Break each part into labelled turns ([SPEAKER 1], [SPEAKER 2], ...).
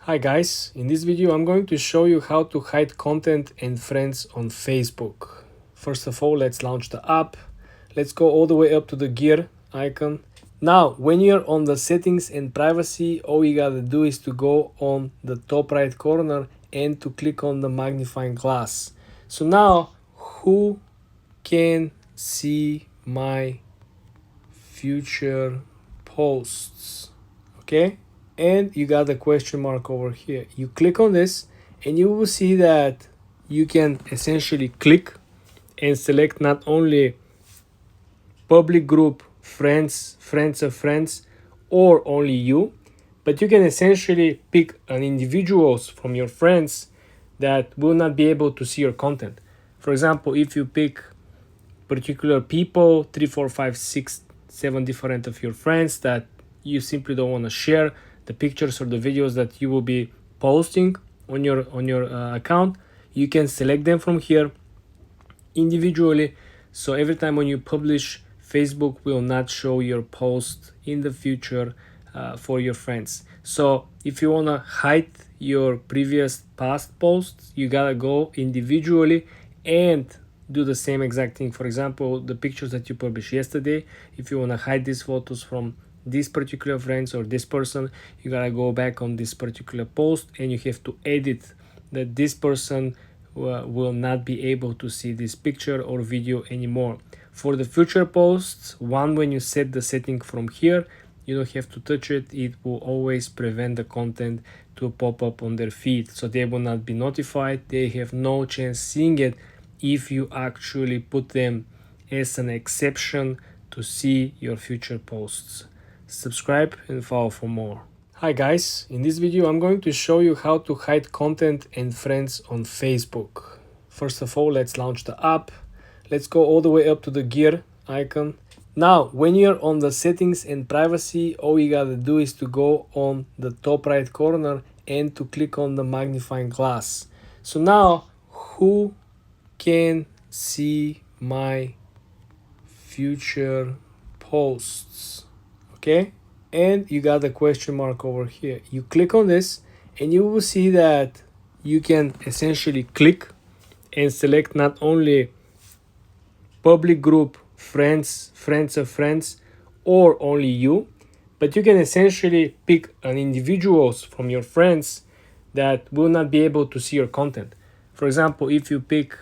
[SPEAKER 1] Hi guys, in this video I'm going to show you how to hide content and friends on Facebook. First of all, let's launch the app. Let's go all the way up to the gear icon. Now, when you're on the settings and privacy, all you gotta do is to go on the top right corner and to click on the magnifying glass. So now, who can see my future posts? Okay, and you got the question mark over here. You click on this and you will see that you can essentially click and select not only public group, friends of friends, or only you, but you can essentially pick an individuals from your friends that will not be able to see your content. For example, if you pick particular people, 3, 4, 5, 6, 7 different of your friends that you simply don't want to share the pictures or the videos that you will be posting on your account, you can select them from here individually. So every time when you publish, Facebook will not show your post in the future for your friends. So if you want to hide your previous past posts, you gotta go individually and do the same exact thing. For example, the pictures that you published yesterday, if you want to hide these photos from this particular friends or this person, you gotta go back on this particular post and you have to edit that this person will not be able to see this picture or video anymore. For the future posts, when you set the setting from here, you don't have to touch it. It will always prevent the content to pop up on their feed, so they will not be notified. They have no chance seeing it if you actually put them as an exception to see your future posts. Subscribe and follow for more. Hi guys, in this video I'm going to show you how to hide content and friends on Facebook. First of all, let's launch the app. Let's go all the way up to the gear icon. Now, when you're on the settings and privacy, all you gotta do is to go on the top right corner and to click on the magnifying glass. So now, who can see my future posts? Okay, and you got the question mark over here. You click on this and you will see that you can essentially click and select not only public group, friends of friends, or only you, but you can essentially pick an individuals from your friends that will not be able to see your content. For example, if you pick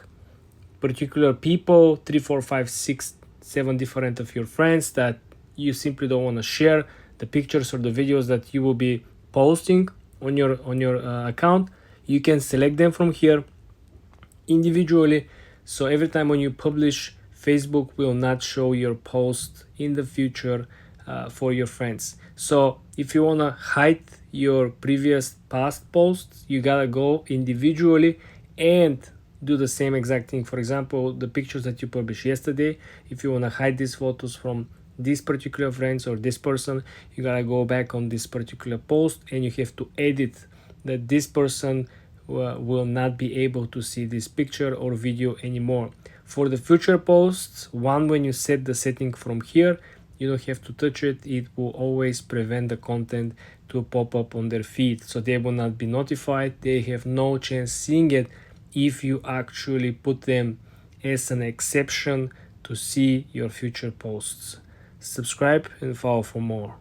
[SPEAKER 1] particular people, 3, 4, 5, 6, 7 different of your friends that you simply don't want to share the pictures or the videos that you will be posting on your account, you can select them from here individually. So every time when you publish, Facebook will not show your post in the future for your friends. So if you want to hide your previous past posts, you gotta go individually and do the same exact thing. For example, the pictures that you published yesterday, if you want to hide these photos from this particular friends or this person, you gotta go back on this particular post and you have to edit that this person will not be able to see this picture or video anymore. For the future posts, when you set the setting from here, you don't have to touch it. It will always prevent the content to pop up on their feed, so they will not be notified. They have no chance seeing it if you actually put them as an exception to see your future posts. Subscribe and follow for more.